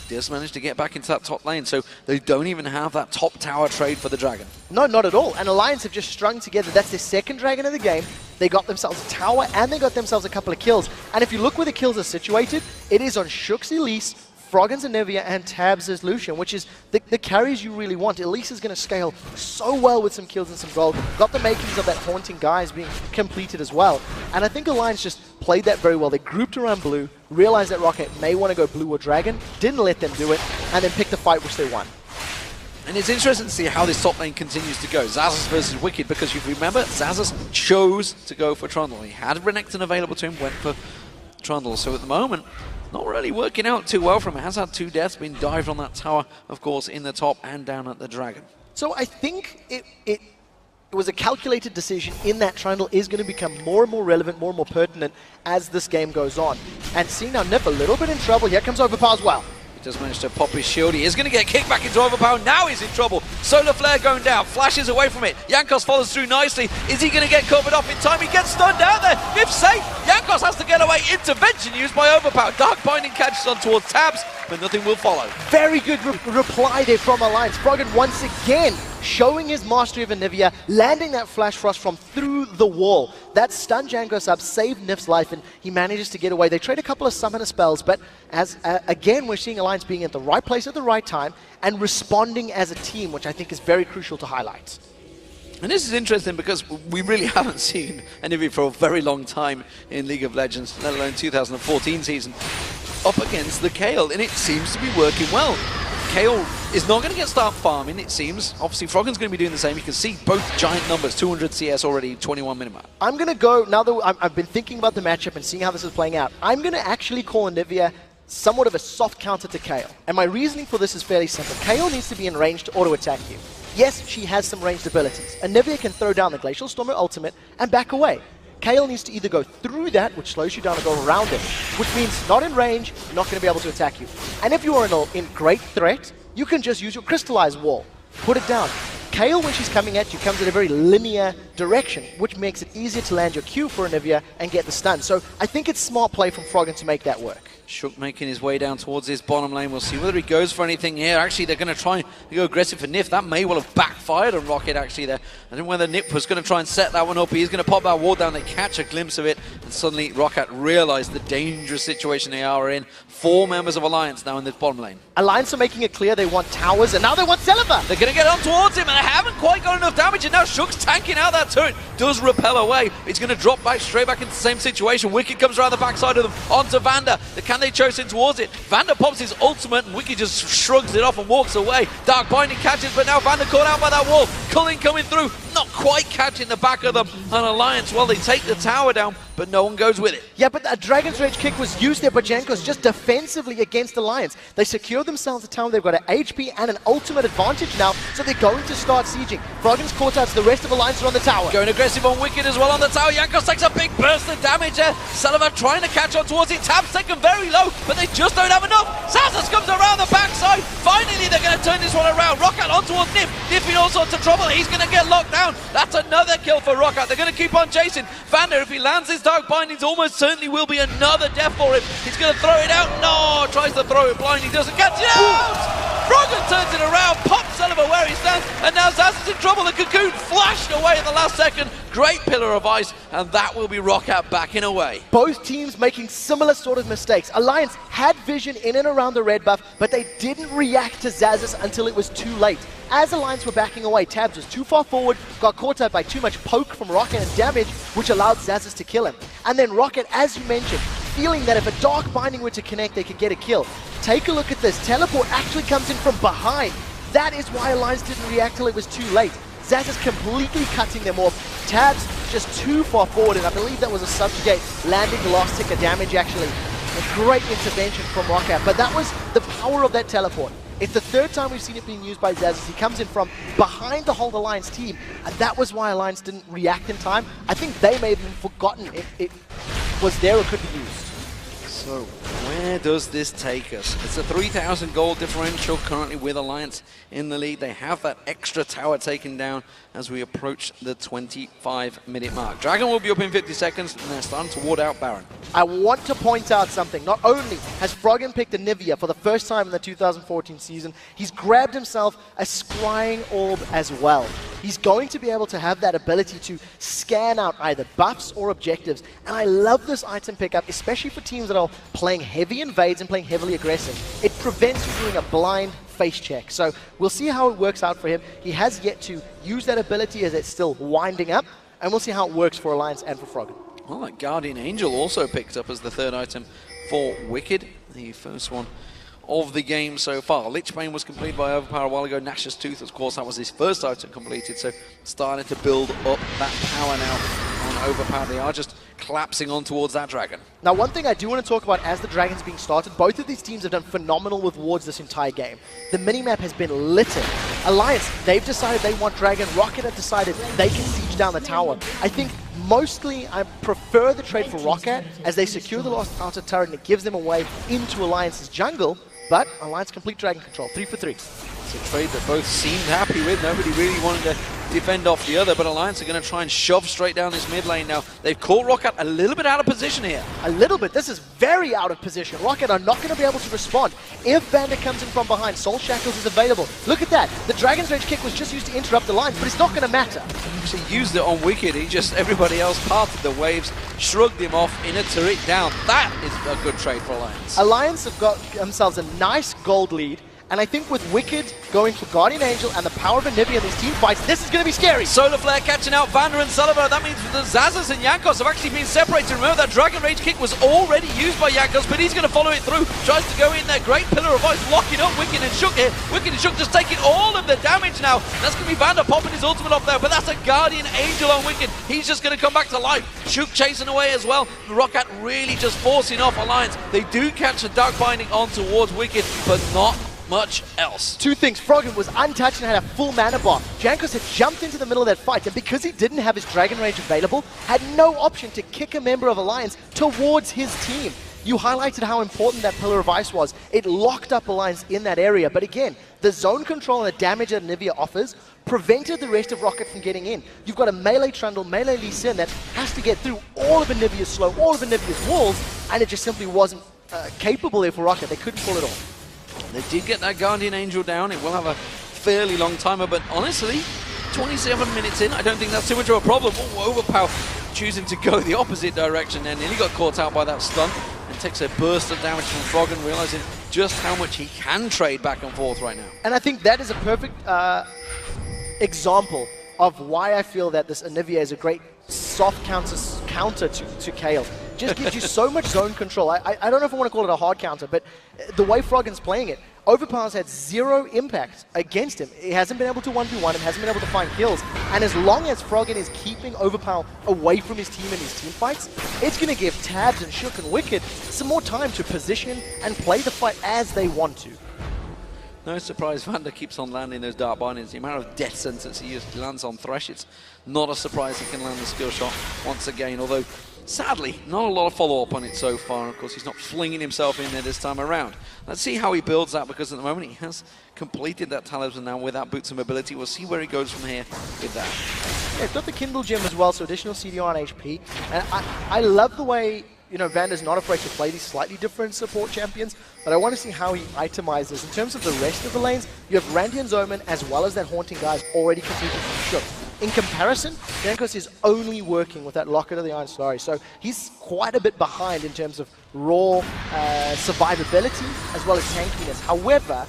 just managed to get back into that top lane, so they don't even have that top tower trade for the dragon. No, not at all. And Alliance have just strung together. That's their second dragon of the game. They got themselves a tower and they got themselves a couple of kills. And if you look where the kills are situated, it is on Shook's Elise, Froggen's Anivia, and Tabs' Lucian, which is the carries you really want. Elise is going to scale so well with some kills and some gold. Got the makings of that Haunting Guise being completed as well. And I think Alliance just played that very well. They grouped around blue, realized that Roccat may want to go blue or dragon, didn't let them do it, and then picked the fight which they won. And it's interesting to see how this top lane continues to go. Zazas versus Wicked, because if you remember, Zazas chose to go for Trundle. He had Renekton available to him, went for Trundle. So at the moment, not really working out too well for him. Has had 2 deaths, been dived on that tower, of course, in the top and down at the dragon. So I think it was a calculated decision in that Trundle is going to become more and more relevant, more and more pertinent as this game goes on. And seeing now Nip a little bit in trouble. Here comes Overpower as well. Just managed to pop his shield. He is going to get kicked back into Overpower. Now he's in trouble. Solar Flare going down. Flashes away from it. Jankos follows through nicely. Is he going to get covered off in time? He gets stunned out there. If safe, Jankos has to get away. Intervention used by Overpower. Dark Binding catches on towards Tabs, but nothing will follow. Very good reply there from Alliance. Froggen once again showing his mastery of Anivia, landing that Flash Frost from through the wall. That stunned Jankos up, saved Nif's life, and he manages to get away. They trade a couple of summoner spells, but as again, we're seeing Alliance being at the right place at the right time and responding as a team, which I think is very crucial to highlight. And this is interesting because we really haven't seen Anivia for a very long time in League of Legends, let alone 2014 season, up against the Kayle, and it seems to be working well. Kayle is not going to get start farming, it seems. Obviously, Froggen's going to be doing the same. You can see both giant numbers, 200 CS already, 21 minute mark. I'm going to go, now that I've been thinking about the matchup and seeing how this is playing out, I'm going to actually call Anivia somewhat of a soft counter to Kayle. And my reasoning for this is fairly simple. Kayle needs to be in range to auto-attack you. Yes, she has some ranged abilities. Anivia can throw down the Glacial Stormer ultimate and back away. Kayle needs to either go through that, which slows you down, or go around it, which means not in range, not going to be able to attack you. And if you are in great threat, you can just use your Crystallize wall, put it down. Kayle, when she's coming at you, comes in a very linear direction, which makes it easier to land your Q for Anivia and get the stun. So I think it's smart play from Froggen to make that work. Shook making his way down towards his bottom lane. We'll see whether he goes for anything here. Actually, they're going to try and go aggressive for Nif. That may well have backfired on Roccat, actually, there. I don't know whether Nif was going to try and set that one up. He's going to pop that wall down. They catch a glimpse of it, and suddenly Roccat realize the dangerous situation they are in. 4 members of Alliance now in this bottom lane. Alliance are making it clear they want towers, and now they want Celiva. They're going to get on towards him, and they haven't quite got enough damage, and now Shook's tanking out that turret. Does repel away. He's going to drop back straight back into the same situation. Wicked comes around the backside of them onto Vander. Can they chase in towards it? Vander pops his ultimate, and Wicked just shrugs it off and walks away. Dark Binding catches, but now Vander caught out by that wall. Culling coming through. not quite catching the back of them. And Alliance, well, they take the tower down, but no one goes with it. Yeah, but a Dragon's Rage kick was used there by Jankos just defensively against Alliance. They secure themselves a tower. They've got an HP and an ultimate advantage now, so they're going to start sieging. Froggen's caught out, so the rest of Alliance are on the tower. Going aggressive on Wicked as well on the tower. Jankos takes a big burst of damage there. Sullivan trying to catch on towards it. Tab's taken very low, but they just don't have enough. Zazas comes around the backside. Finally, they're going to turn this one around. Roccat on towards Nip. Nip in all sorts of trouble. He's going to get locked down. That's another kill for Roccat. They're going to keep on chasing. Vander, if he lands his Dark Bindings, almost certainly will be another death for him. He's going to throw it out. No, tries to throw it blind. He doesn't catch it out. Froggen turns it around, pops Sullivan where he stands, and now Zaz is in trouble. The Cocoon flashed away at the last second. Great pillar of ice, and that will be Roccat backing away. Both teams making similar sort of mistakes. Alliance had vision in and around the red buff, but they didn't react to Zazas until it was too late. As Alliance were backing away, Tabs was too far forward, got caught out by too much poke from Roccat and damage, which allowed Zazas to kill him. And then Roccat, as you mentioned, feeling that if a Dark Binding were to connect, they could get a kill. Take a look at this. Teleport actually comes in from behind. That is why Alliance didn't react till it was too late. Zazas completely cutting them off. Tabs just too far forward, and I believe that was a subjugate landing the last tick of damage, actually. A great intervention from Roccat, but that was the power of that teleport. It's the third time we've seen it being used by Zazas. He comes in from behind the whole Alliance team, and that was why Alliance didn't react in time. I think they may have even forgotten it was there or could be used. So, where does this take us? It's a 3,000 gold differential currently with Alliance in the lead. They have that extra tower taken down as we approach the 25-minute mark. Dragon will be up in 50 seconds, and they're starting to ward out Baron. I want to point out something. Not only has Froggen picked Anivia for the first time in the 2014 season, he's grabbed himself a Scrying Orb as well. He's going to be able to have that ability to scan out either buffs or objectives. And I love this item pickup, especially for teams that are playing heavy invades and playing heavily aggressive. It prevents you doing a blind face check. So we'll see how it works out for him. He has yet to use that ability as it's still winding up. And we'll see how it works for Alliance and for Froggen. Well, that Guardian Angel also picked up as the third item for Wicked, the first one of the game so far. Lichbane was completed by Overpower a while ago. Nash's Tooth, of course, that was his first item completed, so starting to build up that power now on Overpower. They are just collapsing on towards that dragon. Now, one thing I do want to talk about as the dragon's being started, both of these teams have done phenomenal with wards this entire game. The minimap has been littered. Alliance, they've decided they want dragon. Roccat have decided they can siege down the tower. I think mostly I prefer the trade for Roccat as they secure the last outer turret and it gives them a way into Alliance's jungle, but Alliance complete dragon control, 3 for 3. It's a trade that both seemed happy with. Nobody really wanted to defend off the other, but Alliance are going to try and shove straight down this mid lane now. They've caught Roccat a little bit out of position here. A little bit. This is very out of position. Roccat are not going to be able to respond. If Vander comes in from behind, Soul Shackles is available. Look at that. The Dragon's Rage kick was just used to interrupt the lines, but it's not going to matter. He actually used it on Wicked. Everybody else parted the waves, shrugged him off in a turret down. That is a good trade for Alliance. Alliance have got themselves a nice gold lead. And I think with Wicked going for Guardian Angel and the power of Anivia in these team fights, this is going to be scary. Solar Flare catching out Vander and Sullivan. That means the Zazas and Jankos have actually been separated. Remember, that Dragon Rage kick was already used by Jankos, but he's going to follow it through. Tries to go in there. Great pillar of ice, locking up Wicked and Shook here. Wicked and Shook just taking all of the damage now. That's going to be Vander popping his ultimate off there, but that's a Guardian Angel on Wicked. He's just going to come back to life. Shook chasing away as well. Roccat really just forcing off Alliance. They do catch a Dark Binding on towards Wicked, but not much else. Two things. Froggen was untouched and had a full mana bar. Jankos had jumped into the middle of that fight, and because he didn't have his Dragon Rage available, had no option to kick a member of Alliance towards his team. You highlighted how important that Pillar of Ice was. It locked up Alliance in that area, but again, the zone control and the damage that Anivia offers prevented the rest of Roccat from getting in. You've got a melee Trundle, melee Lee Sin that has to get through all of Anivia's slow, all of Anivia's walls, and it just simply wasn't capable there for Roccat. They couldn't pull it off. They did get that Guardian Angel down. It will have a fairly long timer, but honestly, 27 minutes in, I don't think that's too much of a problem. Oh, Overpower choosing to go the opposite direction there. Nearly got caught out by that stun and takes a burst of damage from Froggen, realizing just how much he can trade back and forth right now. And I think that is a perfect example of why I feel that this Anivia is a great soft counter to Kayle. Just gives you so much zone control. I don't know if I want to call it a hard counter, but the way Froggen's playing it, Overpower's had zero impact against him. He hasn't been able to 1v1 him, hasn't been able to find kills. And as long as Froggen is keeping Overpower away from his team and his team fights, it's going to give Tabs and Shook and Wicked some more time to position and play the fight as they want to. No surprise, Vander keeps on landing those dark bindings. The amount of death sentence he lands on Thresh, it's not a surprise he can land the skill shot once again, although sadly, not a lot of follow-up on it so far. Of course, he's not flinging himself in there this time around. Let's see how he builds that, because at the moment he has completed that talisman now with that boots of mobility. We'll see where he goes from here with that. Yeah, he's got the Kindle gem as well, so additional CDR and HP. And I love the way, you know, Vander's not afraid to play these slightly different support champions, but I want to see how he itemizes. In terms of the rest of the lanes, you have Randy and Zoman as well as that Haunting guys already completed from Shook. In comparison, Jankos is only working with that Locket of the Iron Story, so he's quite a bit behind in terms of raw survivability as well as tankiness. However,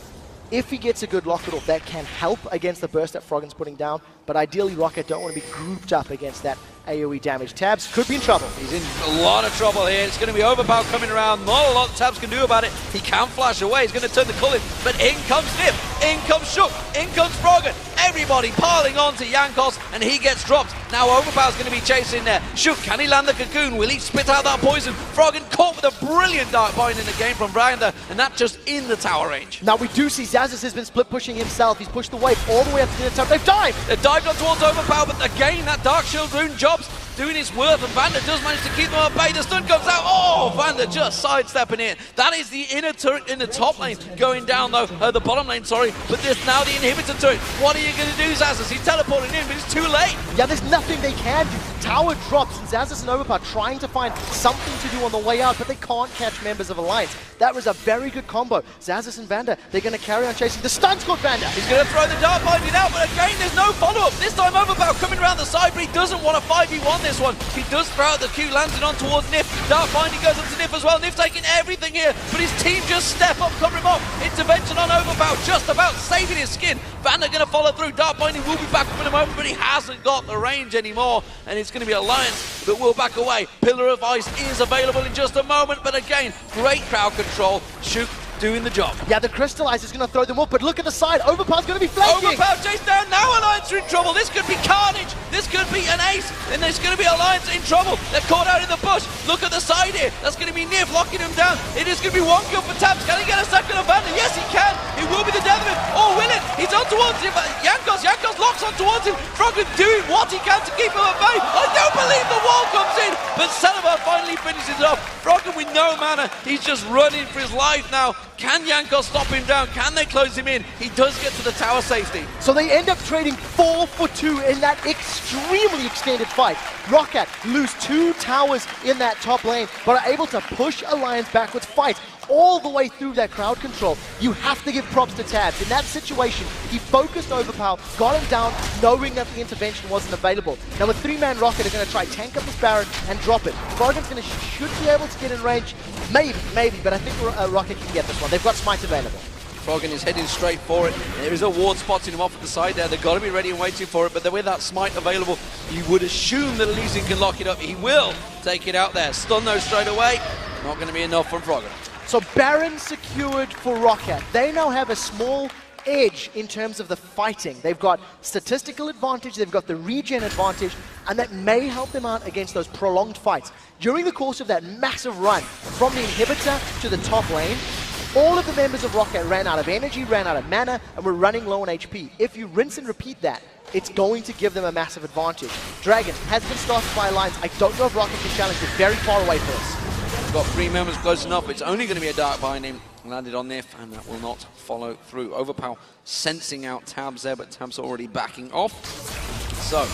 if he gets a good Locket off, that can help against the burst that Froggen's putting down, but ideally Roccat don't want to be grouped up against that AoE damage. Tabs could be in trouble. He's in a lot of trouble here. It's going to be Overpower coming around. Not a lot Tabs can do about it. He can flash away. He's going to turn the Cullen, but in comes Nip. In comes Shook. In comes Froggen. Everybody piling on to Jankos, and he gets dropped. Now Overpower's going to be chasing there. Shook, can he land the cocoon? Will he spit out that poison? Froggen caught with a brilliant dark bind in the game from Brander, and that just in the tower range. Now we do see Zazas has been split pushing himself. He's pushed the wave all the way up to the top. They've dived! They've dived on towards Overpower, but again, that Dark Shield rune job's doing its worth, and Vander does manage to keep them at bay. The stun comes out. Oh, Vander just sidestepping in. That is the inner turret in the top lane going down, though. The bottom lane, sorry. But there's now the inhibitor turret. What are you going to do, Zazas? He's teleporting in, but it's too late. Yeah, there's nothing they can do. Tower drops, and Zazas and Overpower trying to find something to do on the way out, but they can't catch members of Alliance. That was a very good combo. Zazas and Vander, they're going to carry on chasing. The stun's got Vander. He's going to throw the dark binding out, but again, there's no follow-up. This time Overpower coming around the side, but he doesn't want a 5v1 this one. He does throw out the Q, lands it on towards Nif. Dark binding goes up to Nif as well. Nif taking everything here, but his team just step up, cover him off. Intervention on Overpower, just about saving his skin. Vander going to follow through. Dark binding will be back up in a moment, but he hasn't got the range anymore, and it's going to be Alliance that will back away. Pillar of Ice is available in just a moment, but again, great crowd control. Shook doing the job. Yeah, the Crystallize is going to throw them up, but look at the side. Overpower's going to be flanking. Overpower chased down. Now Alliance are in trouble. This could be carnage. This could be an ace. And there's going to be Alliance in trouble. They're caught out in the bush. Look at the side here. That's going to be Nif locking him down. It is going to be one kill for Tabs. Can he get a second of Vander? Yes, he can. It will be the death of him. Oh, will it? He's on towards him. Jankos locks on towards him. Froggen doing what he can to keep him at bay. I don't believe the wall comes in, but Celebar finally finishes it off. Froggen with no mana. He's just running for his life now. Can Jankos stop him down? Can they close him in? He does get to the tower safety. So they end up trading 4 for 2 in that extremely extended fight. Roccat lose 2 towers in that top lane, but are able to push Alliance back with fight all the way through that crowd control. You have to give props to Tabs. In that situation, he focused Overpower, got him down, knowing that the intervention wasn't available. Now with 3-man Roccat are going to try tank up this Baron and drop it. Froggen's going to should be able to get in range. Maybe, but I think Roccat can get this one. They've got Smite available. Froggen is heading straight for it. There is a ward spotting him off at the side there. They've got to be ready and waiting for it, but with that Smite available, you would assume that Elysian can lock it up. He will take it out there. Stun though straight away. Not going to be enough from Froggen. So Baron secured for Roccat. They now have a small edge in terms of the fighting. They've got statistical advantage, they've got the regen advantage, and that may help them out against those prolonged fights. During the course of that massive run from the inhibitor to the top lane, all of the members of Roccat ran out of energy, ran out of mana, and were running low on HP. If you rinse and repeat that, it's going to give them a massive advantage. Dragon has been started by Alliance. I don't know if Roccat can challenge it. Very far away for us. Got 3 members close enough. It's only going to be a dark binding landed on Nif, and that will not follow through. Overpower sensing out Tabs there, but Tabs already backing off. So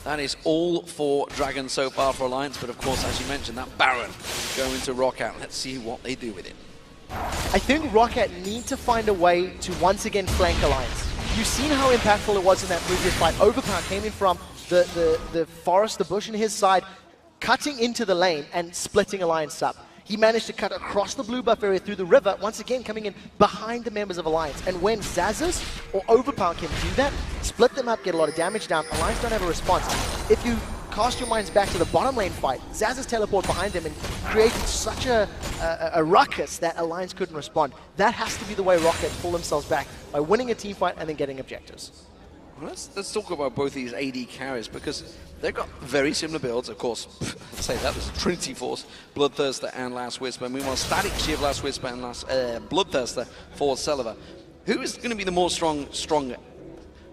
that is all for Dragon so far for Alliance, but of course, as you mentioned, that Baron going to Roccat. Let's see what they do with it. I think Roccat need to find a way to once again flank Alliance. You've seen how impactful it was in that previous fight. Overpower came in from the forest, the bush on his side, cutting into the lane and splitting Alliance up. He managed to cut across the blue buff area through the river, once again coming in behind the members of Alliance. And when Zazas or Overpower can do that, split them up, get a lot of damage down, Alliance don't have a response. If you cast your minds back to the bottom lane fight. Zaz's teleport behind him and created such a ruckus that Alliance couldn't respond. That has to be the way Roccat pull themselves back, by winning a team fight and then getting objectives. Well, let's talk about both these AD carries, because they've got very similar builds. Of course, I'd say that was Trinity Force, Bloodthirster and Last Whisper. Meanwhile, Static Shiv, Last Whisper and Bloodthirster for Celiva. Who is going to be the more stronger?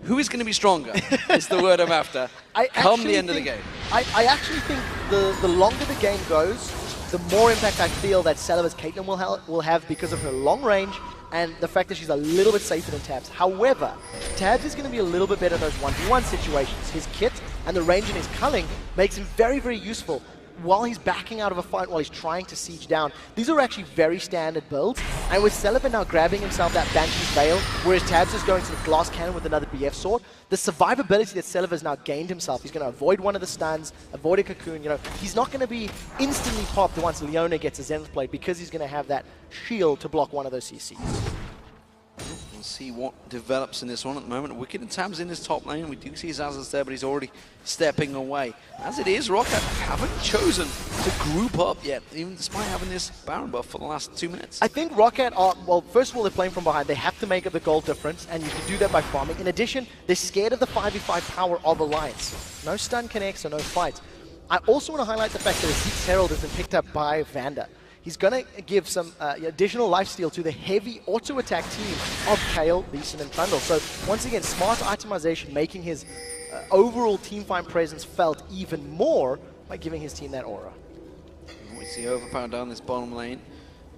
Who is going to be stronger is the word I'm after come the end of the game. I actually think the longer the game goes, the more impact I feel that Celiva's Caitlyn will have because of her long range and the fact that she's a little bit safer than Tabs. However, Tabs is going to be a little bit better in those 1v1 situations. His kit and the range in his culling makes him very, very useful while he's backing out of a fight, while he's trying to siege down. These are actually very standard builds, and with Celiva now grabbing himself that Banshee's Veil, whereas Tabs is going to the Glass Cannon with another BF sword, the survivability that Celiva has now gained himself, he's going to avoid one of the stuns, avoid a cocoon, you know, he's not going to be instantly popped once Leona gets a Zenith Blade, because he's going to have that shield to block one of those CCs. We'll see what develops in this one at the moment. Wicked and Tabs in his top lane. We do see Zazas there, but he's already stepping away. As it is, Roccat haven't chosen to group up yet, even despite having this Baron buff for the last 2 minutes. I think Roccat are, well, first of all, they're playing from behind. They have to make up the goal difference, and you can do that by farming. In addition, they're scared of the 5v5 power of Alliance. No stun connects, so no fights. I also want to highlight the fact that Zeke's Herald has been picked up by Vander. He's going to give some additional lifesteal to the heavy auto-attack team of Kayle, Lee Sin, and Trundle. So once again, smart itemization, making his overall teamfight presence felt even more by giving his team that aura. We see Overpower down this bottom lane,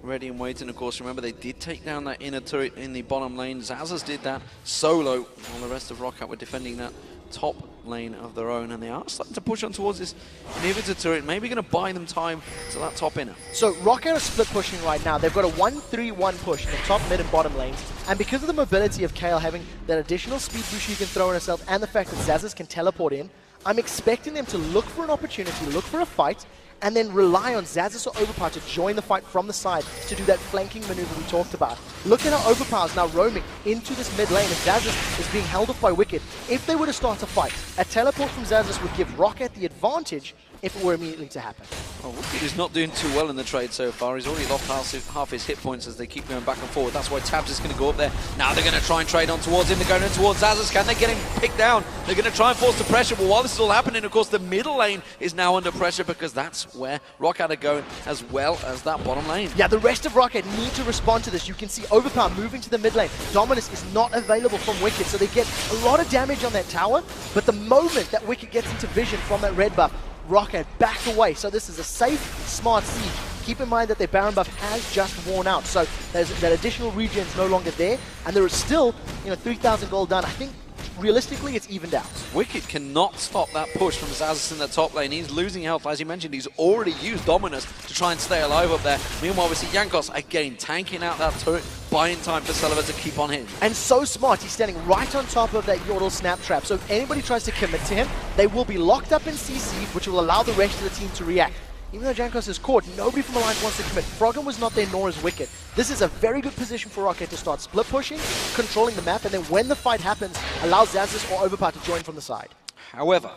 ready and waiting. Of course, remember they did take down that inner turret in the bottom lane. Zazas did that solo, while the rest of Roccat were defending that top lane of their own, and they are starting to push on towards this inhibitor turret, maybe going to buy them time to that top inner. So Roccat are split pushing right now. They've got a 1-3-1 push in the top, mid, and bottom lanes, and because of the mobility of Kayle having that additional speed boost she can throw on herself, and the fact that Zazas can teleport in, I'm expecting them to look for an opportunity, look for a fight, and then rely on Zazas or Overpower to join the fight from the side to do that flanking maneuver we talked about. Look at how Overpower is now roaming into this mid lane, and Zazas is being held off by Wicked. If they were to start a fight, a teleport from Zazas would give Roccat the advantage if it were immediately to happen. Well, Wicked is not doing too well in the trade so far. He's already lost half his hit points as they keep going back and forward. That's why Tabs is going to go up there. Now they're going to try and trade on towards him. They're going in towards Zazas. Can they get him picked down? They're going to try and force the pressure. But while this is all happening, of course, the middle lane is now under pressure, because that's where Roccat are going, as well as that bottom lane. Yeah, the rest of Roccat need to respond to this. You can see Overpower moving to the mid lane. Dominus is not available from Wicked, so they get a lot of damage on that tower. But the moment that Wicked gets into vision from that red buff, Roccat back away. So this is a safe, smart siege. Keep in mind that their Baron buff has just worn out, so there's that additional regen is no longer there, and there is still, 3,000 gold done. I think realistically it's evened out. Wicked cannot stop that push from Zazas in the top lane. He's losing health, as you mentioned. He's already used Dominus to try and stay alive up there. Meanwhile, we see Jankos again tanking out that turret, buying time for Celiva to keep on hitting. And so smart, he's standing right on top of that Yordle snap trap. So if anybody tries to commit to him, they will be locked up in CC, which will allow the rest of the team to react. Even though Jankos is caught, nobody from Alliance wants to commit. Froggen was not there, nor is Wicked. This is a very good position for Roccat to start split pushing, controlling the map, and then when the fight happens, allow Zazas or Overpower to join from the side. However,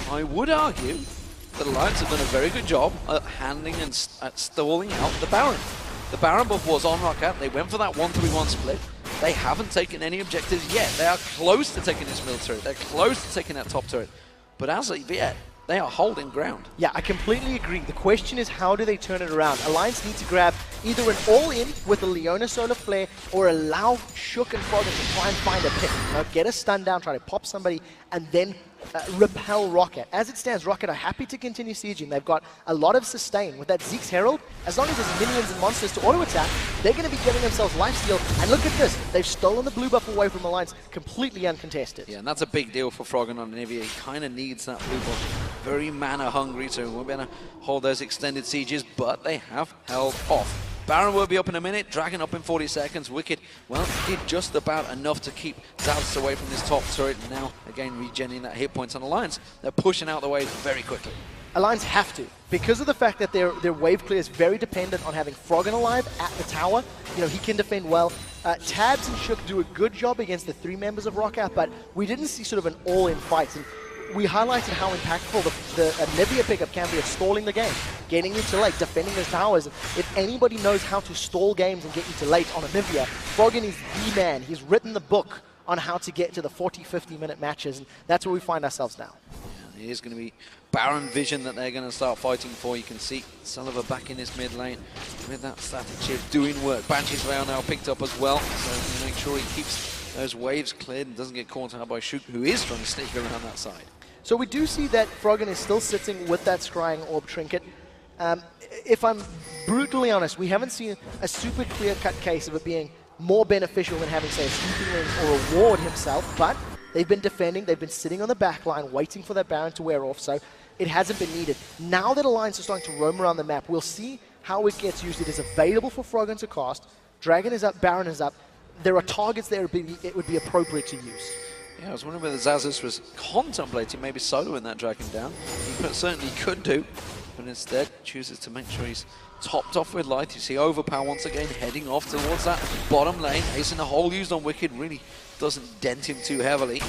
I would argue that Alliance have done a very good job at handling and at stalling out the Baron. The Baron buff was on Roccat. They went for that 1-3-1 split. They haven't taken any objectives yet. They are close to taking this middle turret. They're close to taking that top turret. But as of yet, they are holding ground. Yeah, I completely agree. The question is, how do they turn it around? Alliance need to grab either an all-in with a Leona Solar Flare, or allow Shook and Froggen to try and find a pick. Get a stun down, try to pop somebody, and then repel Roccat. As it stands, Roccat are happy to continue sieging. They've got a lot of sustain. With that Zeke's Herald, as long as there's minions and monsters to auto-attack, they're going to be giving themselves lifesteal. And look at this. They've stolen the blue buff away from Alliance, completely uncontested. Yeah, and that's a big deal for Froggen on Nivea. He kind of needs that blue buff. Very mana hungry, so we're going to hold those extended sieges, but they have held off. Baron will be up in a minute, Dragon up in 40 seconds. Wicked, well, did just about enough to keep Zaz away from this top turret. And now, again, regenerating that hit points on Alliance. They're pushing out the wave very quickly. Alliance have to, because of the fact that their wave clear is very dependent on having Froggen alive at the tower. He can defend well. Tabs and Shook do a good job against the three members of Roccat, but we didn't see sort of an all-in fight. And we highlighted how impactful the Nivea pickup can be at stalling the game, getting you to late, defending his towers. If anybody knows how to stall games and get you to late on a Nivea, Froggen is the man. He's written the book on how to get to the 40, 50-minute matches, and that's where we find ourselves now. Yeah, it is going to be Baron Vision that they're going to start fighting for. You can see Sullivan back in this mid lane with that static chip doing work. Banshee's Veil now picked up as well, so make sure he keeps those waves cleared and doesn't get caught out by Shook, who is trying to sneak around that side. So we do see that Froggen is still sitting with that Scrying Orb trinket. If I'm brutally honest, we haven't seen a super clear-cut case of it being more beneficial than having, say, a Sleeping Ring or a Ward himself, but they've been defending, they've been sitting on the back line, waiting for that Baron to wear off, so it hasn't been needed. Now that Alliance is starting to roam around the map, we'll see how it gets used. It is available for Froggen to cast. Dragon is up, Baron is up. There are targets there it would be appropriate to use. Yeah, I was wondering whether Xaxus was contemplating maybe soloing that Dragon down. He certainly could do, but instead chooses to make sure he's topped off with light. You see Overpower once again heading off towards that bottom lane. Ace in the hole used on Wicked really doesn't dent him too heavily.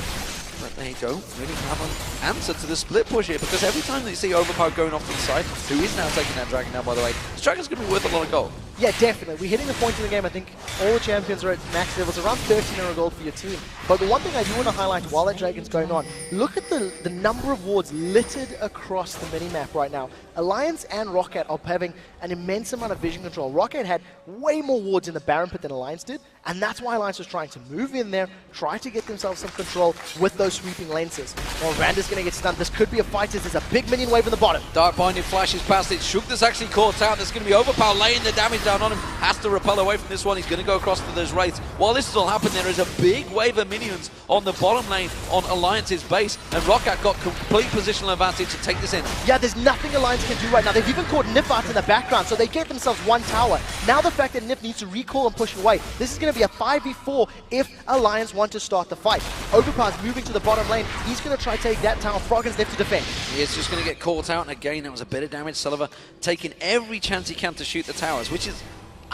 But they don't really have an answer to the split push here, because every time they see Overpower going off to the side, who is now taking that Dragon down, by the way, this Dragon's going to be worth a lot of gold. Yeah, definitely. We're hitting the point in the game. I think all the champions are at max levels, around 1300 gold for your team. But the one thing I do want to highlight while that Dragon's going on, look at the number of wards littered across the minimap right now. Alliance and Roccat are having an immense amount of vision control. Roccat had way more wards in the Baron pit than Alliance did, and that's why Alliance was trying to move in there, try to get themselves some control with those sweeping lenses. Well, Randa's going to get stunned. This could be a fight as there's a big minion wave in the bottom. Dark Binding flashes past it. Shook that's actually caught out. There's going to be Overpower laying the damage down on him. Has to repel away from this one. He's going to go across to those wraiths. While this is all happening, there is a big wave of minions on the bottom lane on Alliance's base, and Roccat got complete positional advantage to take this in. Yeah, there's nothing Alliance can do right now. They've even caught Nif out in the background, so they get themselves one tower. Now the fact that Nif needs to recall and push away, this is going to be a 5v4 if Alliance want to start the fight. Overpower's moving to the bottom lane. He's going to try to take that tower. Froggen's left to defend. He is just going to get caught out, and again, that was a bit of damage. Sullivan taking every chance he can to shoot the towers, which is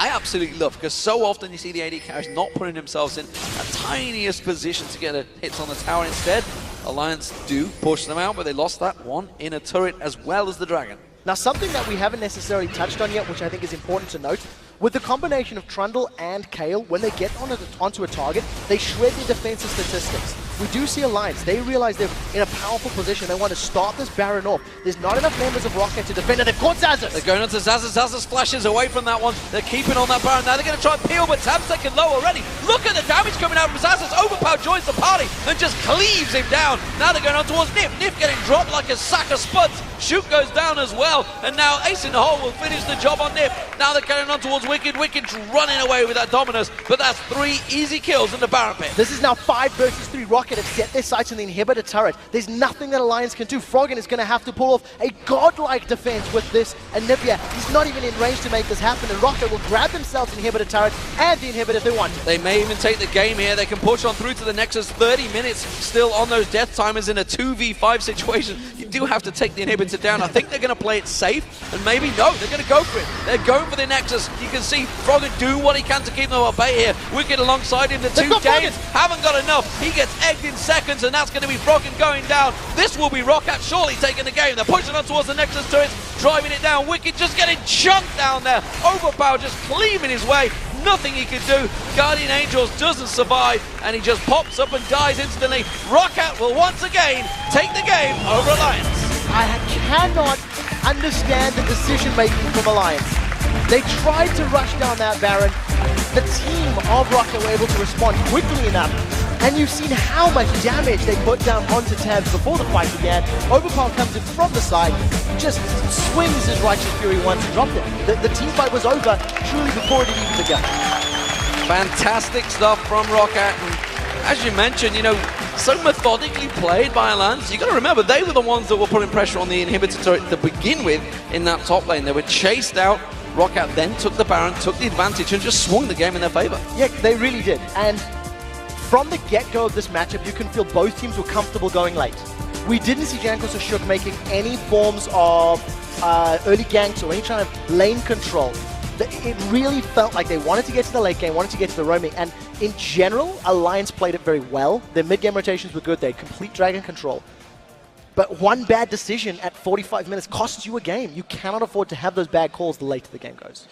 I absolutely love, because so often you see the AD carries not putting themselves in a tiniest position to get hits on the tower. Instead, Alliance do push them out, but they lost that one in a turret as well as the Dragon. Now, something that we haven't necessarily touched on yet, which I think is important to note, with the combination of Trundle and Kayle, when they get onto a target, they shred their defensive statistics. We do see Alliance. They realize they're in a powerful position. They want to start this Baron off. There's not enough members of Roccat to defend, and they've caught Xaxus. They're going on to Xaxus. Xaxus flashes away from that one. They're keeping on that Baron. Now they're going to try and peel, but Tab's taken low already. Look at the damage coming out from Xaxus. Overpower joins the party and just cleaves him down. Now they're going on towards Nif. Nif getting dropped like a sack of spuds. Shoot goes down as well, and now Ace in the hole will finish the job on Nif. Now they're carrying on towards Wicked. Wicked's running away with that Dominus, but that's 3 easy kills in the Baron pit. This is now 5 versus 3. Roccat have set their sights on the inhibitor turret. There's nothing that Alliance can do. Froggen is going to have to pull off a godlike defense with this Anivia. He's not even in range to make this happen, and Roccat will grab themselves the inhibitor turret and the inhibitor if they want. They may even take the game here. They can push on through to the Nexus. 30 minutes still on those death timers in a 2v5 situation. You do have to take the inhibitor down. I think they're going to play it safe, and maybe no, they're going to go for it. They're going for the Nexus. You can see Froggen doing what he can to keep them at bay here. Wicked alongside him. The two James haven't got enough. He gets egged in seconds, and that's going to be Froggen going down. This will be Roccat surely taking the game. They're pushing on towards the Nexus turrets, driving it down. Wicked just getting chunked down there. Overpower just cleaving his way. Nothing he can do. Guardian Angels doesn't survive, and he just pops up and dies instantly. Roccat will once again take the game over Alliance. I cannot understand the decision-making from Alliance. They tried to rush down that Baron. The team of Roccat were able to respond quickly enough, and you've seen how much damage they put down onto Tabs before the fight began. Overpower comes in from the side, just swings his Righteous Fury once and dropped it. The team fight was over truly before it had even begun. Fantastic stuff from Roccat. As you mentioned, you know, so methodically played by Alliance. You got to remember, they were the ones that were putting pressure on the inhibitor turret to begin with in that top lane. They were chased out. Roccat then took the Baron, took the advantage, and just swung the game in their favor. Yeah, they really did. And from the get-go of this matchup, you can feel both teams were comfortable going late. We didn't see Jankos or Shook making any forms of early ganks or any kind of lane control. It really felt like they wanted to get to the late game, wanted to get to the roaming, and in general, Alliance played it very well. Their mid-game rotations were good, they had complete Dragon control. But one bad decision at 45 minutes costs you a game. You cannot afford to have those bad calls the later the game goes.